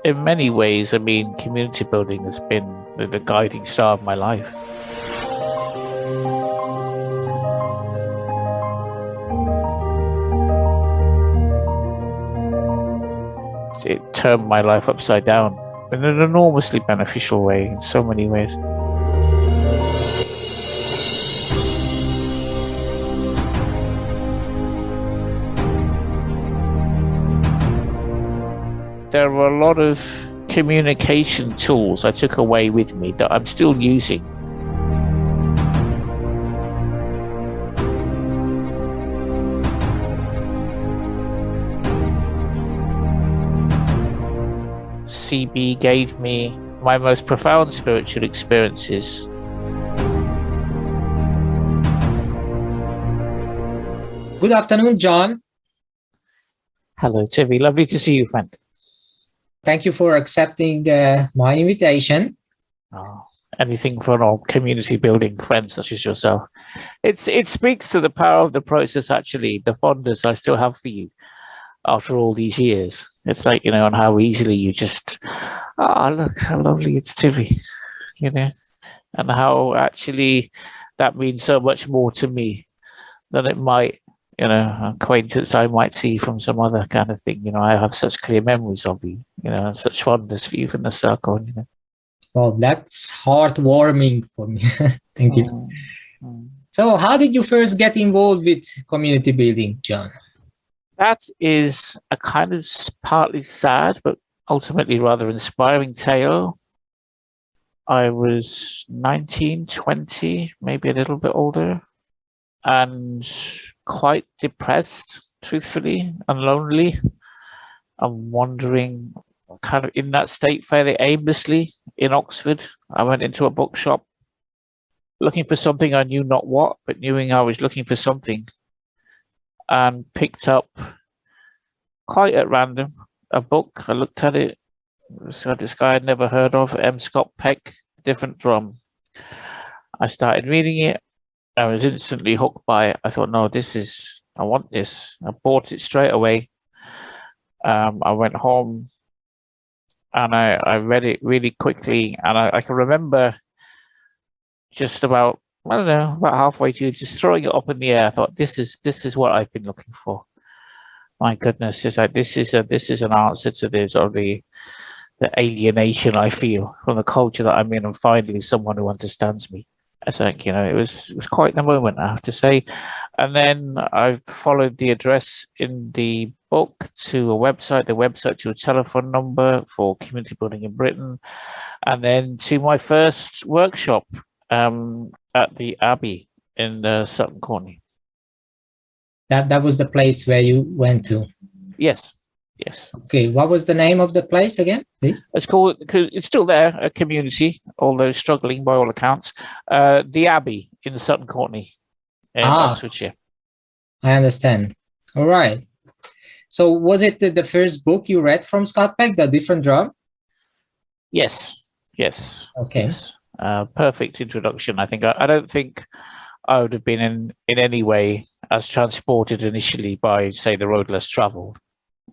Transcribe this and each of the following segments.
in many ways, I mean, community building has been the guiding star of my life. It turned my life upside down in an enormously beneficial way in so many ways. There were a lot of communication tools I took away with me that I'm still using. CB gave me my most profound spiritual experiences. Good afternoon, John. Hello, Timmy. Lovely to see you, friend. Thank you for accepting my invitation. Oh, anything for our community building friends such as yourself. It speaks to the power of the process, actually, the fondness I still have for you after all these years. It's like, and how easily you just, look how lovely it's Timmy, and how actually that means so much more to me than it might, acquaintance I might see from some other kind of thing. I have such clear memories of you, and such fondness for you from the circle. Well, that's heartwarming for me. Thank you. So how did you first get involved with community building, John? That is a kind of partly sad, but ultimately rather inspiring tale. I was 19, 20, maybe a little bit older, and quite depressed, truthfully, and lonely. I'm wandering kind of in that state fairly aimlessly in Oxford. I went into a bookshop looking for something I knew not what, but knowing I was looking for something, and picked up quite at random a book. I looked at it. So this guy I'd never heard of, M. Scott Peck, Different Drum. I started reading it. I was instantly hooked by it. I thought, no, I want this. I bought it straight away. I went home and I read it really quickly. And I can remember just about halfway through, just throwing it up in the air. I thought, this is what I've been looking for. My goodness, it's like this is an answer to this, or the alienation I feel from the culture that I'm in, and finally someone who understands me. I think, it was quite the moment, I have to say. And then I've followed the address in the book to a website, the website to a telephone number for community building in Britain, and then to my first workshop at the Abbey in Sutton Corney. That was the place where you went to? Yes. Okay, what was the name of the place again, please? It's still there, a community, although struggling by all accounts. The Abbey in Sutton Corney in Oxfordshire. I understand. All right. So was it the first book you read from Scott Peck, The Different Drum? Yes. Okay. Yes. Perfect introduction. I think I don't think I would have been in any way as transported initially by, say, The Road Less Traveled.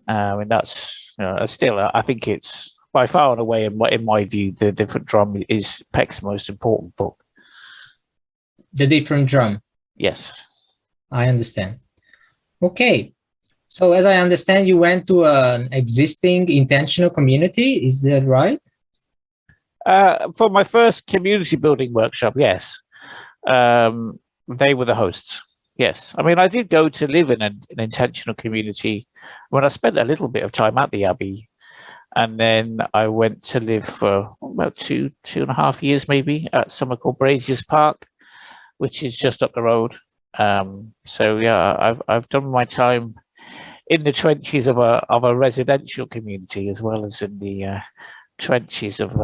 That's still, I think it's by far and away, in my view, The Different Drum is Peck's most important book. The Different Drum. Yes. I understand. Okay. So as I understand, you went to an existing intentional community. Is that right? For my first community building workshop, yes. They were the hosts. Yes. I mean, I did go to live in an intentional community when I spent a little bit of time at the Abbey. And then I went to live for about two and a half years, maybe, at somewhere called Braziers Park, which is just up the road. So yeah, I've done my time in the trenches of a residential community, as well as in the trenches of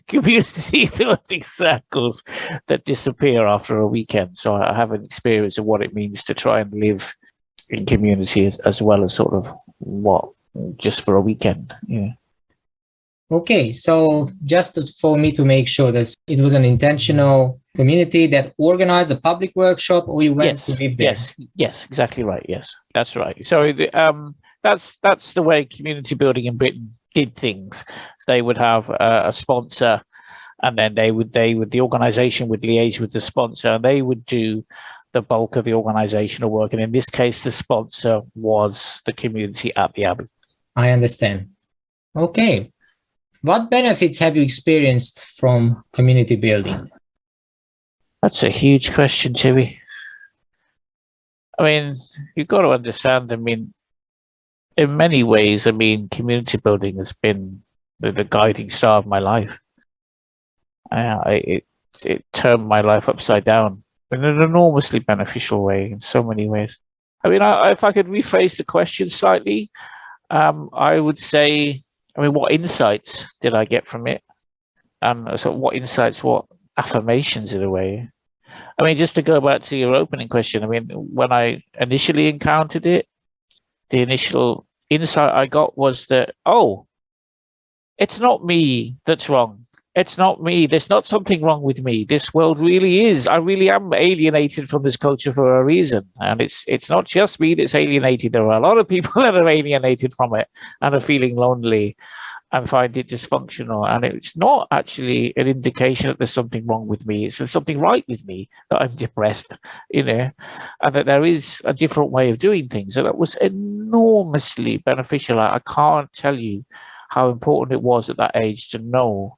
community building circles that disappear after a weekend. So I have an experience of what it means to try and live in community as well as sort of just for a weekend. Yeah. Okay, so just for me to make sure that it was an intentional community that organized a public workshop, or you went to live there? Yes, exactly right. Yes, that's right. So that's the way community building in Britain did things. They would have a sponsor, and then the organisation would liaise with the sponsor, and they would do the bulk of the organisational work. And in this case, the sponsor was the community at the Abbey. I understand. Okay. What benefits have you experienced from community building? That's a huge question, Chibi. I mean, you've got to understand, I mean, in many ways, I mean, community building has been the guiding star of my life. It turned my life upside down in an enormously beneficial way in so many ways. I mean, if I could rephrase the question slightly, I would say, I mean, what insights did I get from it? So what insights, what affirmations in a way? I mean, just to go back to your opening question, I mean, when I initially encountered it, the initial insight I got was that, oh, it's not me that's wrong. It's not me. There's not something wrong with me. This world really is. I really am alienated from this culture for a reason. And it's not just me that's alienated. There are a lot of people that are alienated from it and are feeling lonely and find it dysfunctional. And it's not actually an indication that there's something wrong with me. It's there's something right with me, that I'm depressed, you know, and that there is a different way of doing things. So that was enormously beneficial. I can't tell you how important it was at that age to know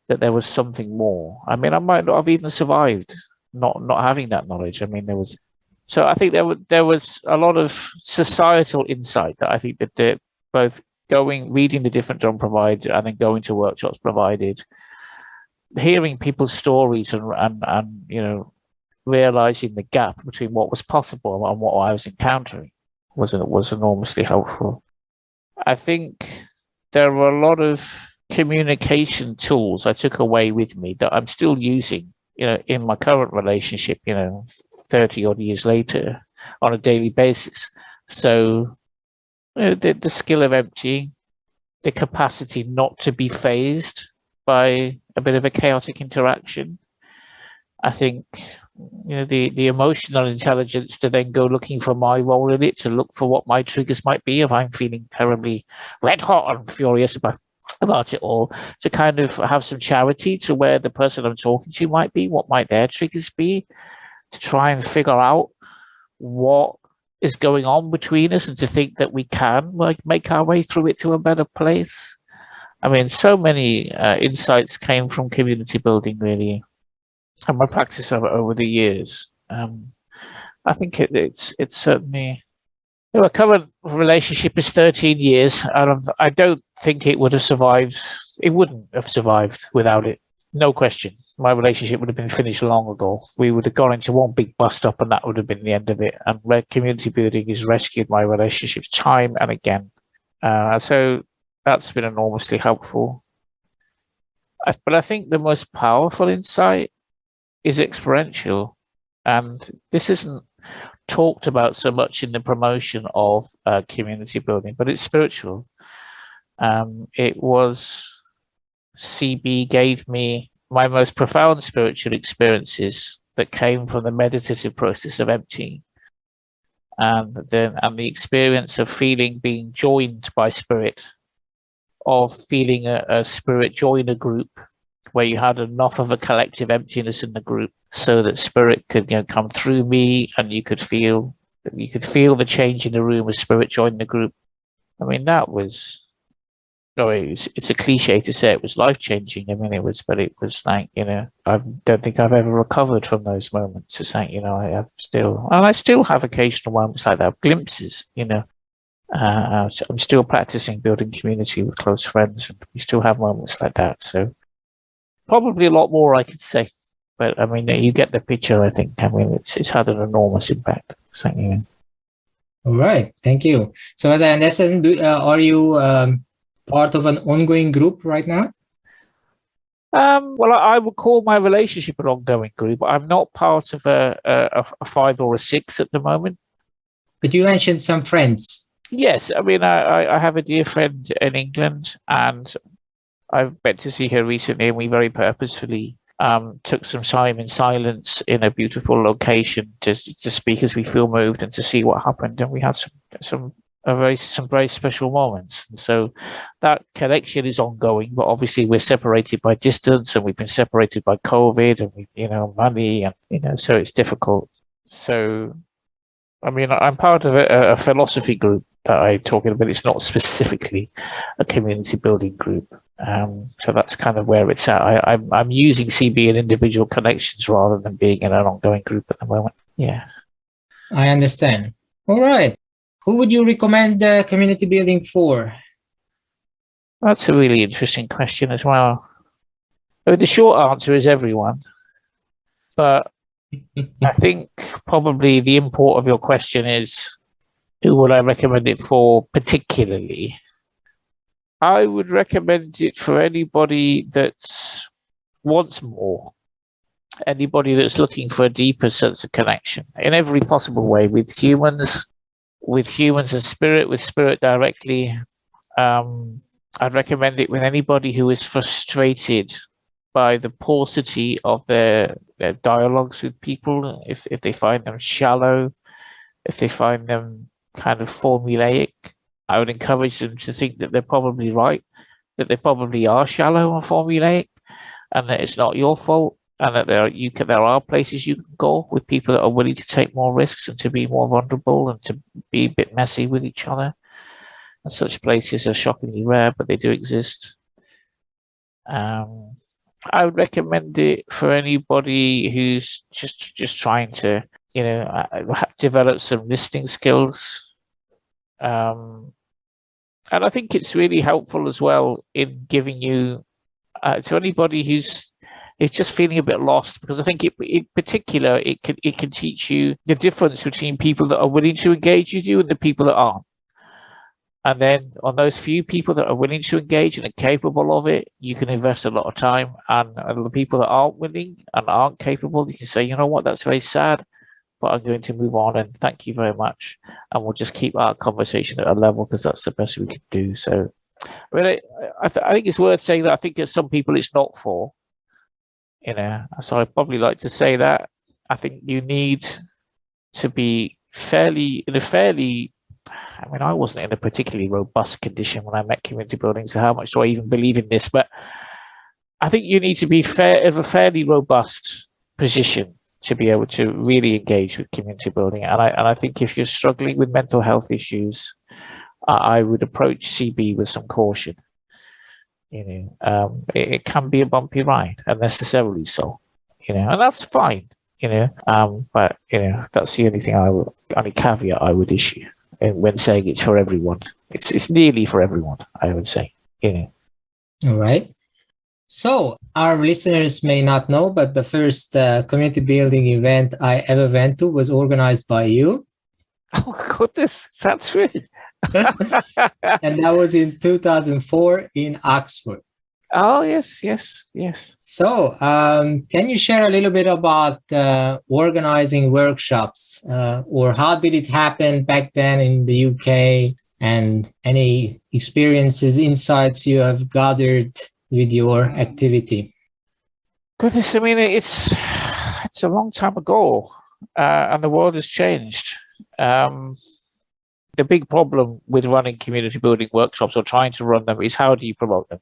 that there was something more. I mean, I might not have even survived not having that knowledge. I mean, there was, so I think there was a lot of societal insight that I think that both reading the different John provided and then going to workshops provided, hearing people's stories and you know, realizing the gap between what was possible and what I was encountering was enormously helpful. I think there were a lot of communication tools I took away with me that I'm still using, you know, in my current relationship, you know, 30 odd years later on a daily basis. So, you know, the skill of emptying, the capacity not to be fazed by a bit of a chaotic interaction. I think, you know, the emotional intelligence to then go looking for my role in it, to look for what my triggers might be if I'm feeling terribly red hot and furious about it all, to kind of have some charity to where the person I'm talking to might be, what might their triggers be, to try and figure out what is going on between us and to think that we can like make our way through it to a better place. I mean, so many insights came from community building, really, and my practice of it over the years. I think it's certainly, our current relationship is 13 years, and I don't think it would have survived. It wouldn't have survived without it. No question. My relationship would have been finished long ago. We would have gone into one big bust up and that would have been the end of it. And community building has rescued my relationships time and again. So that's been enormously helpful. But I think the most powerful insight is experiential. And this isn't talked about so much in the promotion of community building, but it's spiritual. It was CB gave me my most profound spiritual experiences that came from the meditative process of emptying, and the experience of being joined by spirit, of feeling a spirit join a group where you had enough of a collective emptiness in the group so that spirit could, you know, come through me, and you could feel the change in the room as spirit joined the group. I mean, that was, it's a cliche to say it was life-changing. I mean, it was like, you know, I don't think I've ever recovered from those moments. It's like, you know, I still have occasional moments like that, glimpses, you know. So I'm still practicing building community with close friends, and we still have moments like that. So probably a lot more I could say, but I mean, you get the picture, I think. I mean, it's had an enormous impact. So, you know. All right, thank you. So as I understand, are you part of an ongoing group right now? Well, I would call my relationship an ongoing group. I'm not part of a 5 or a 6 at the moment. But you mentioned some friends. Yes, I mean, I have a dear friend in England, and I've been to see her recently, and we very purposefully took some time in silence in a beautiful location to speak as we feel moved and to see what happened. And we had some some very special moments. And so that connection is ongoing, but obviously we're separated by distance, and we've been separated by COVID, and money, and so it's difficult. So, I mean, I'm part of a philosophy group that I talk about. It's not specifically a community building group. So that's kind of where it's at. I'm using CB in individual connections rather than being in an ongoing group at the moment. Yeah. I understand. All right. Who would you recommend community building for? That's a really interesting question as well. I mean, the short answer is everyone. But I think probably the import of your question is, who would I recommend it for particularly? I would recommend it for anybody that wants more. Anybody that's looking for a deeper sense of connection in every possible way, with humans and spirit, with spirit directly. I'd recommend it with anybody who is frustrated by the paucity of their dialogues with people. If they find them shallow, if they find them kind of formulaic, I would encourage them to think that they're probably right, that they probably are shallow and formulaic, and that it's not your fault, and that there are places you can go with people that are willing to take more risks and to be more vulnerable and to be a bit messy with each other. And such places are shockingly rare, but they do exist. I would recommend it for anybody who's just trying to, develop some listening skills. And I think it's really helpful as well in giving you to anybody who's just feeling a bit lost, because I think in particular it can teach you the difference between people that are willing to engage with you and the people that aren't. And then on those few people that are willing to engage and are capable of it, you can invest a lot of time. And the people that aren't willing and aren't capable, you can say, you know what, that's very sad, but I'm going to move on and thank you very much. And we'll just keep our conversation at a level because that's the best we can do. So I think it's worth saying that I think there's some people it's not for. So I'd probably like to say that. I think you need to be I wasn't in a particularly robust condition when I met community building, so how much do I even believe in this? But I think you need to be of a fairly robust position to be able to really engage with community building. And I think if you're struggling with mental health issues, I would approach CB with some caution. It can be a bumpy ride, unnecessarily so. And that's fine. But that's the only caveat I would issue. And when saying it's for everyone, it's nearly for everyone, I would say. All right. So our listeners may not know, but the first community building event I ever went to was organized by you. Oh goodness, that's true. And that was in 2004 in Oxford. Oh yes. So can you share a little bit about organizing workshops, or how did it happen back then in the UK, and any experiences, insights you have gathered with your activity? Goodness, I mean, it's a long time ago, and the world has changed. The big problem with running community building workshops or trying to run them is, how do you promote them?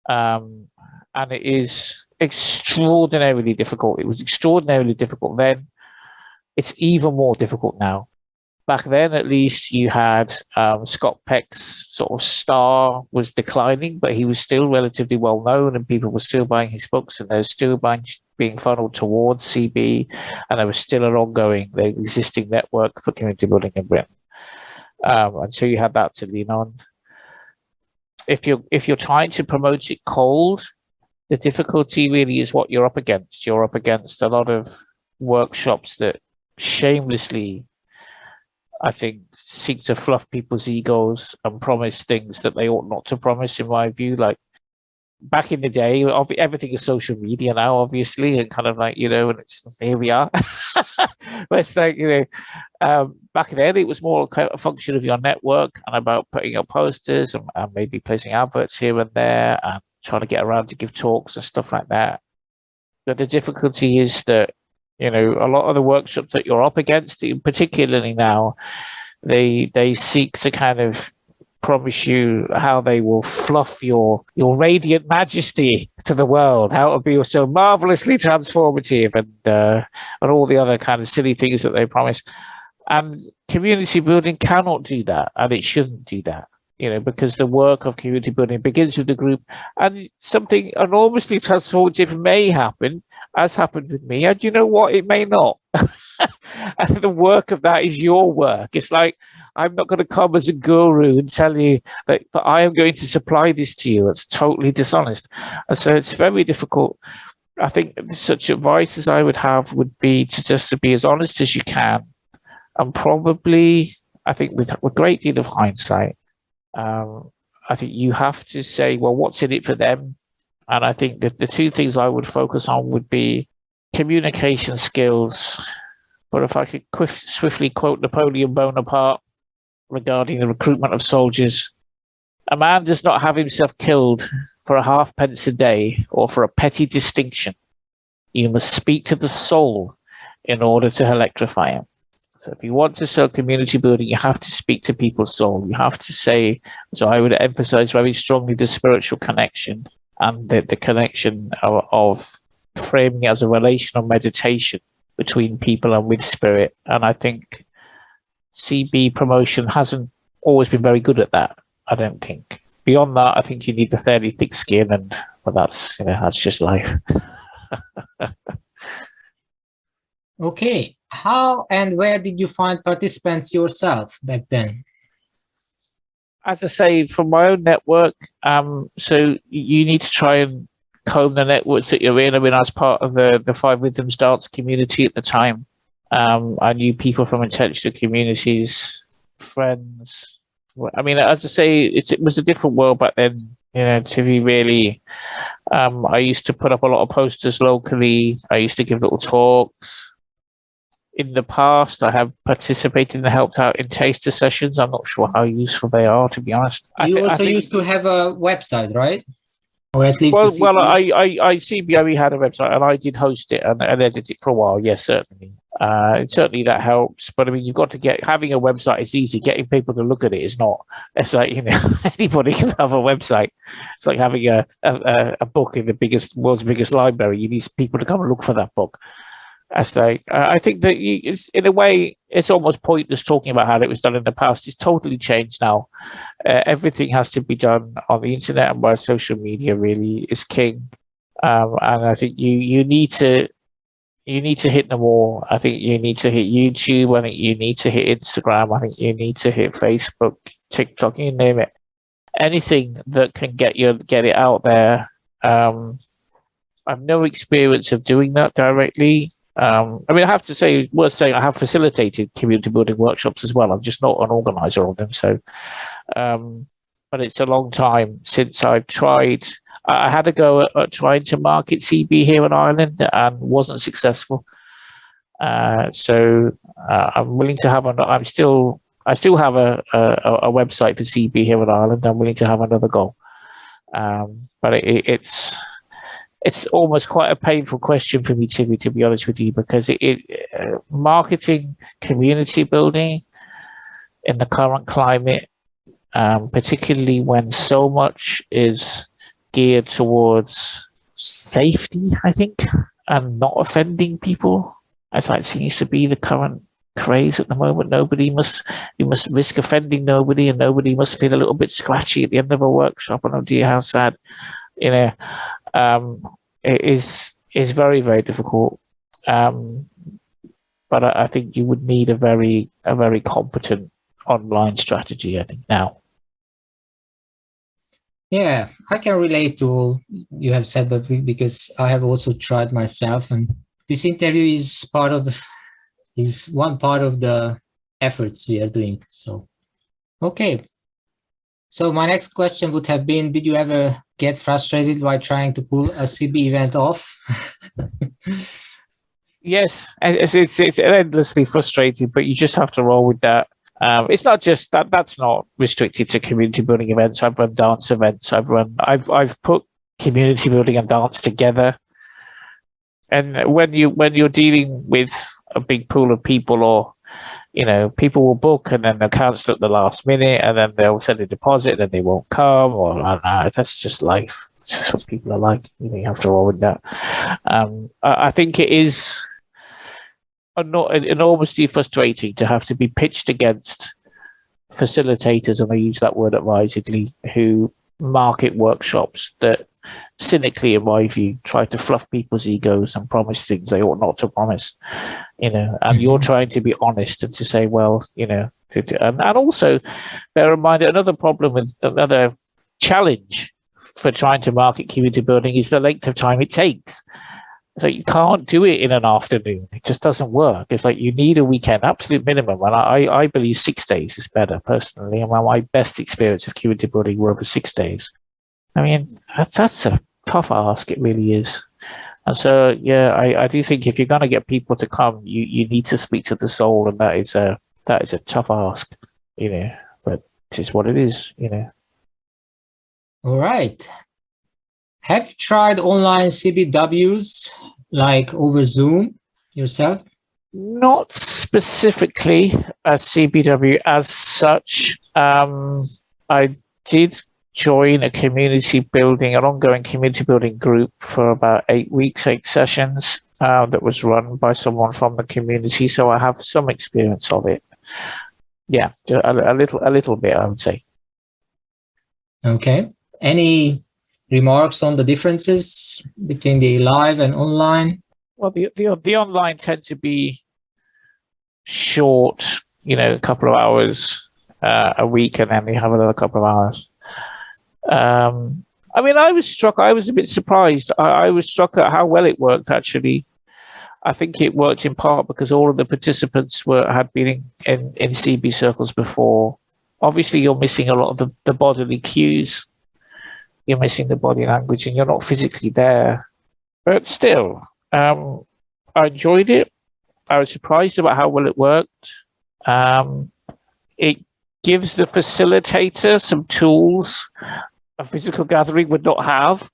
And it is extraordinarily difficult. It was extraordinarily difficult then. It's even more difficult now. Back then, at least, you had Scott Peck's sort of star was declining, but he was still relatively well known, and people were still buying his books, and they were still being funneled towards CB, and there was still an ongoing, existing network for community building in Britain. And so you had that to lean on. If you're trying to promote it cold, the difficulty really is what you're up against. You're up against a lot of workshops that shamelessly, I think, seek to fluff people's egos and promise things that they ought not to promise, in my view. Like back in the day, everything is social media now, obviously, and kind of like, and it's, here we are. But it's like, back then it was more a function of your network and about putting up posters and maybe placing adverts here and there and trying to get around to give talks and stuff like that. But the difficulty is that, a lot of the workshops that you're up against, particularly now, They seek to kind of promise you how they will fluff your radiant majesty to the world, how it will be so marvelously transformative, and all the other kind of silly things that they promise. And community building cannot do that, and it shouldn't do that. Because the work of community building begins with the group, and something enormously transformative may happen, as happened with me. And you know what? It may not. And the work of that is your work. It's like, I'm not going to come as a guru and tell you that I am going to supply this to you. It's totally dishonest. And so it's very difficult. I think such advice as I would have would be to be as honest as you can. And probably, I think with a great deal of hindsight, I think you have to say, well, what's in it for them? And I think that the two things I would focus on would be communication skills. But if I could swiftly quote Napoleon Bonaparte regarding the recruitment of soldiers, a man does not have himself killed for a halfpence a day or for a petty distinction. You must speak to the soul in order to electrify him. So if you want to sell community building, you have to speak to people's soul. You have to say, so I would emphasize very strongly the spiritual connection and the connection of framing it as a relational meditation between people and with spirit. And I think CB promotion hasn't always been very good at that, I don't think. Beyond that, I think you need a fairly thick skin, but that's just life. Okay. How and where did you find participants yourself back then? As I say, from my own network, so you need to try and comb the networks that you're in. I mean, I was part of the Five Rhythms dance community at the time. I knew people from intentional communities, friends. I mean, as I say, it was a different world back then, to be really. I used to put up a lot of posters locally. I used to give little talks. In the past, I have participated and helped out in taster sessions. I'm not sure how useful they are, to be honest. You also used to have a website, right? Or at least I CBW had a website, and I did host it and edit it for a while. Yes, certainly. Certainly that helps. But I mean, you've got to having a website is easy. Getting people to look at it is not. It's like, anybody can have a website. It's like having a book in the world's biggest library. You need people to come and look for that book. I think that in a way, it's almost pointless talking about how it was done in the past. It's totally changed now. Everything has to be done on the internet, and where social media really is king. And I think you need to hit them all. I think you need to hit YouTube. I think you need to hit Instagram. I think you need to hit Facebook, TikTok, you name it. Anything that can get it out there. I've no experience of doing that directly. I mean, I have to say, worth saying, I have facilitated community building workshops as well. I'm just not an organizer of them. So, but it's a long time since I've tried. I had a go at trying to market CB here in Ireland and wasn't successful. So I'm willing to have I still have a website for CB here in Ireland. I'm willing to have another go. But it's almost quite a painful question for me, Timmy, to be honest with you, because marketing community building in the current climate, particularly when so much is geared towards safety, I think, and not offending people, as that seems to be the current craze at the moment. You must risk offending nobody, and nobody must feel a little bit scratchy at the end of a workshop. And oh dear, how sad, it is very, very difficult. But I think you would need a very competent online strategy, I think, now. Yeah, I can relate to all you have said, but because I have also tried myself, and this interview is one part of the efforts we are doing. So, okay. So my next question would have been, did you ever get frustrated while trying to pull a CB event off? Yes, it's endlessly frustrating, but you just have to roll with that. It's not just that. That's not restricted to community building events. I've run dance events. I've put community building and dance together. And when you're dealing with a big pool of people, or people will book and then they'll cancel at the last minute, and then they'll send a deposit and then they won't come, or I don't know, that's just life. It's just what people are like. You have to roll with that. I think it is enormously frustrating to have to be pitched against facilitators, and I use that word advisedly, who market workshops that cynically, in my view, try to fluff people's egos and promise things they ought not to promise, and you're trying to be honest and to say, well, and also bear in mind that another problem with another challenge for trying to market community building is the length of time it takes. So you can't do it in an afternoon. It just doesn't work. It's like you need a weekend, absolute minimum. And I believe 6 days is better, personally. And my best experience of community building were over 6 days. I mean, that's a tough ask. It really is. And so, yeah, I do think if you're going to get people to come, you need to speak to the soul, and that is a tough ask, but it is what it is, All right. Have you tried online CBWs, like over Zoom yourself? Not specifically a CBW as such. I did join an ongoing community building group for about 8 weeks, 8 sessions, that was run by someone from the community. So I have some experience of it. Yeah, a little bit, I would say. Okay. Any remarks on the differences between the live and online? Well, the online tend to be short, a couple of hours a week, and then we have another couple of hours. I mean, I was a bit surprised. I was struck at how well it worked, actually. I think it worked in part because all of the participants had been in CB circles before. Obviously, you're missing a lot of the bodily cues. You're missing the body language, and you're not physically there. But still, I enjoyed it. I was surprised about how well it worked. It gives the facilitator some tools a physical gathering would not have.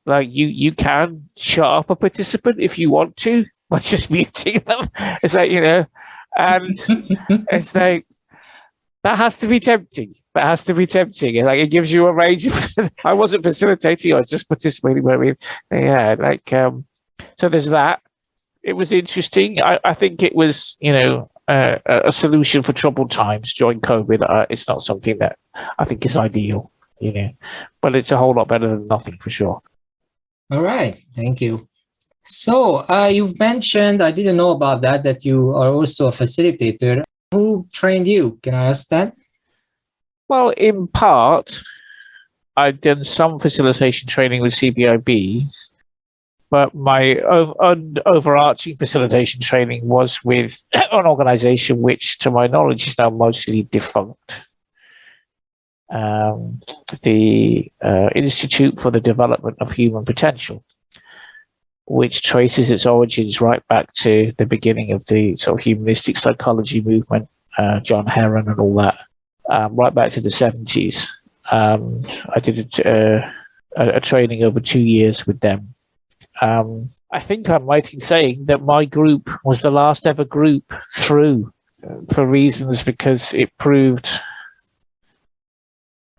Like you can shut up a participant if you want to by just muting them. It's like, and it's like, that has to be tempting. And like, it gives you a range of, I wasn't facilitating, I was just participating. So there's that. It was interesting. I think it was, a solution for troubled times during COVID. It's not something that I think is ideal, but it's a whole lot better than nothing for sure. All right. Thank you. So you've mentioned, I didn't know about that you are also a facilitator. Who trained you? Can I ask that? Well, in part, I've done some facilitation training with CBIB, but my overarching facilitation training was with an organization which, to my knowledge, is now mostly defunct. The Institute for the Development of Human Potential, which traces its origins right back to the beginning of the sort of humanistic psychology movement, John Heron and all that, right back to the 70s. I did a training over 2 years with them. I think I'm right in saying that my group was the last ever group through, for reasons because it proved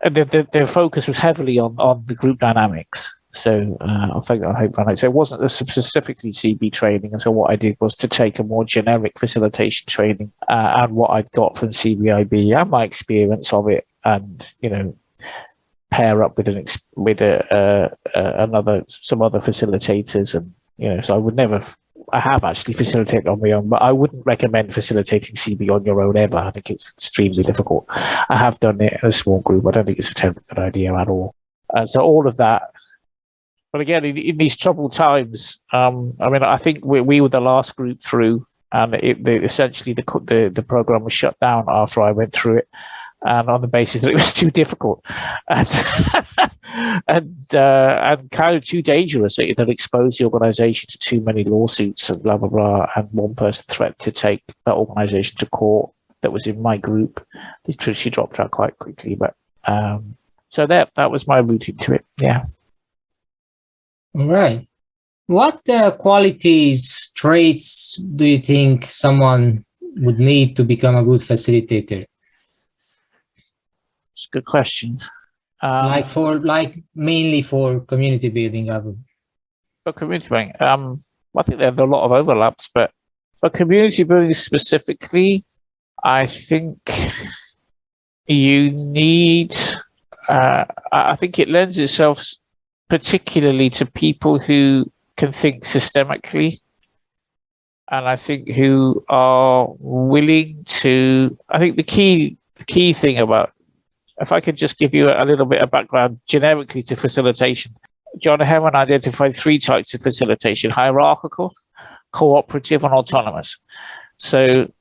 their focus was heavily on the group dynamics. So I hope so it wasn't specifically CB training, and so what I did was to take a more generic facilitation training and what I'd got from CBIB and my experience of it, and pair up with some other facilitators, and so I would never. I have actually facilitated on my own, but I wouldn't recommend facilitating CB on your own ever. I think it's extremely difficult. I have done it in a small group. I don't think it's a terribly good idea at all. So all of that. But again, in these troubled times, I think we were the last group through, and essentially the program was shut down after I went through it, and on the basis that it was too difficult and kind of too dangerous. It had exposed the organisation to too many lawsuits and blah blah blah, and one person threatened to take that organisation to court that was in my group. She dropped out quite quickly, but so that was my route into it. Yeah. All right. What qualities, traits do you think someone would need to become a good facilitator? It's a good question. Mainly for community building, I would. For community building, I think there are a lot of overlaps, but for community building specifically, I think you need. I think it lends itself particularly to people who can think systemically, and I think who are willing to. I think the key thing about, if I could just give you a little bit of background generically to facilitation, John Herman identified 3 types of facilitation: hierarchical, cooperative, and autonomous. So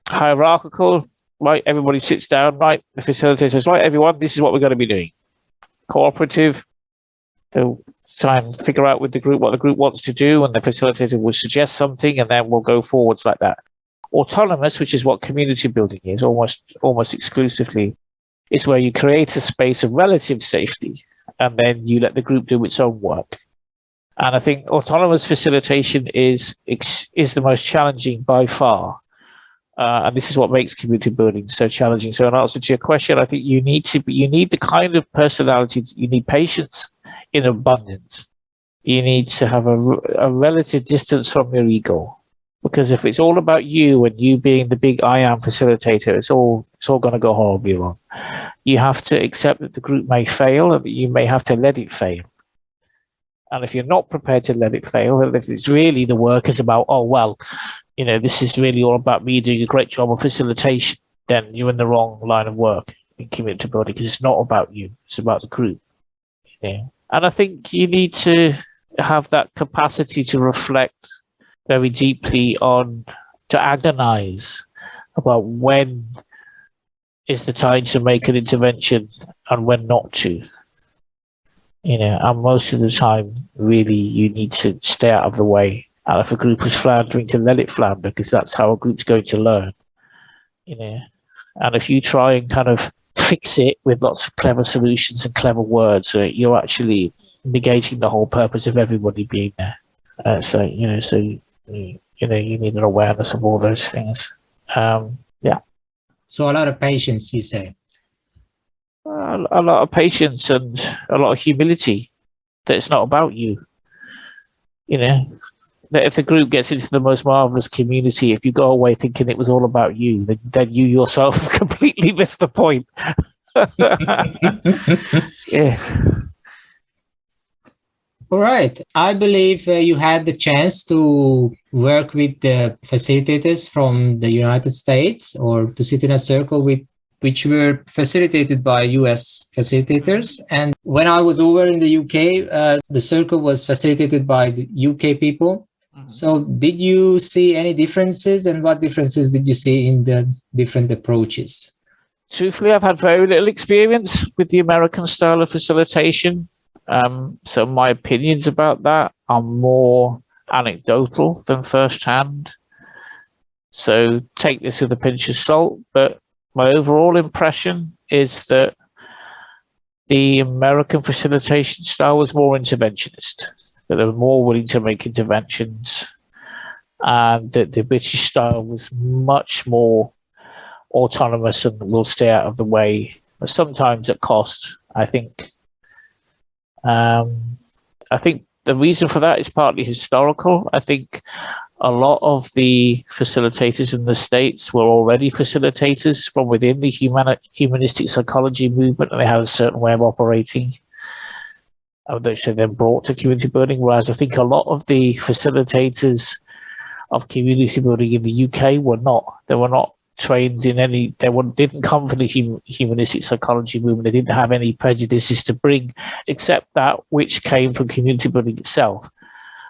hierarchical, right, everybody sits down, right, the facilitator says, right, everyone, this is what we're going to be doing. Cooperative, they'll try and figure out with the group what the group wants to do, and the facilitator will suggest something, and then we'll go forwards like that. Autonomous, which is what community building is, almost exclusively, is where you create a space of relative safety, and then you let the group do its own work. And I think autonomous facilitation is the most challenging by far. And this is what makes community building so challenging. So in answer to your question, I think you need the kind of personality, you need patience in abundance. You need to have a relative distance from your ego. Because if it's all about you and you being the big I am facilitator, it's all going to go horribly wrong. You have to accept that the group may fail and that you may have to let it fail. And if you're not prepared to let it fail, and if it's really the work is about, oh, well, this is really all about me doing a great job of facilitation, then you're in the wrong line of work in community building, because it's not about you, it's about the group. And I think you need to have that capacity to reflect very deeply to agonize about when is the time to make an intervention and when not to. And most of the time, really, you need to stay out of the way. And if a group is floundering, to let it flounder, because that's how a group's going to learn. And if you try and kind of fix it with lots of clever solutions and clever words, you're actually negating the whole purpose of everybody being there. So you need an awareness of all those things. Yeah. So a lot of patience, you say. A lot of patience and a lot of humility. That it's not about you. That if the group gets into the most marvelous community, if you go away thinking it was all about you, then you yourself completely missed the point. Yeah. All right. I believe you had the chance to work with the facilitators from the United States, or to sit in a circle which were facilitated by US facilitators. And when I was over in the UK, the circle was facilitated by the UK people. So did you see any differences, and what differences did you see in the different approaches? Truthfully, I've had very little experience with the American style of facilitation. So my opinions about that are more anecdotal than firsthand. So take this with a pinch of salt, but my overall impression is that the American facilitation style was more interventionist, that they were more willing to make interventions, and that the British style was much more autonomous and will stay out of the way, but sometimes at cost. I think the reason for that is partly historical. I think a lot of the facilitators in the States were already facilitators from within the humanistic psychology movement, and they had a certain way of operating, which they then brought to community building. Whereas I think a lot of the facilitators of community building in the UK were not. They were not trained in any. Didn't come from the humanistic psychology movement. They didn't have any prejudices to bring, except that which came from community building itself.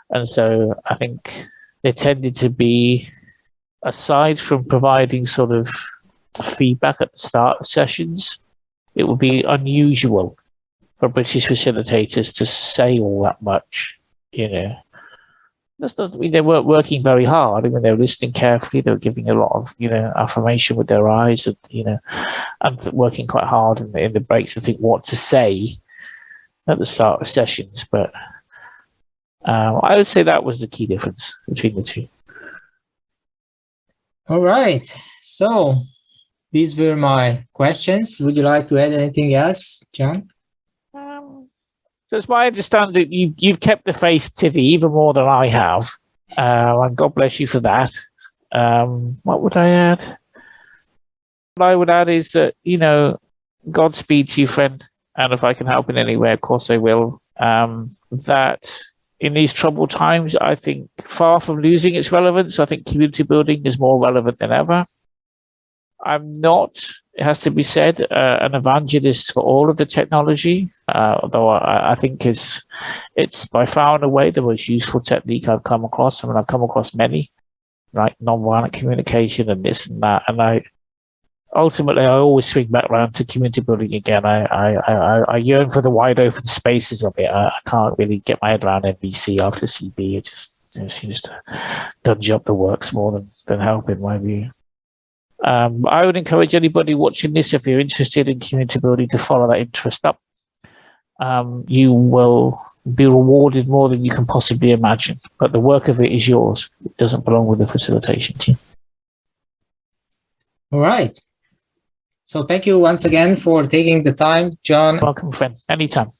And so I think they tended to be, aside from providing sort of feedback at the start of sessions, it would be unusual for British facilitators to say all that much. That's not, I mean, they weren't working very hard. I mean, they were listening carefully. They were giving a lot of, affirmation with their eyes, and, and working quite hard in the breaks to think what to say at the start of sessions. But I would say that was the key difference between the two. All right. So these were my questions. Would you like to add anything else, John? So it's my understanding you've kept the faith, Tivi, even more than I have. And God bless you for that. What would I add? What I would add is that, Godspeed to you, friend. And if I can help in any way, of course I will. That in these troubled times, I think far from losing its relevance, I think community building is more relevant than ever. I'm not, it has to be said, an evangelist for all of the technology, although I think it's by far and away the most useful technique I've come across. I mean, I've come across many, like nonviolent communication and this and that, and ultimately I always swing back around to community building again. I yearn for the wide open spaces of it. I can't really get my head around NVC after CB. It just seems to gunge up the works more than help, in my view. I would encourage anybody watching this, if you're interested in community building, to follow that interest up. You will be rewarded more than you can possibly imagine, but the work of it is yours. It doesn't belong with the facilitation team. All right. So thank you once again for taking the time, John. Welcome, friend. Anytime.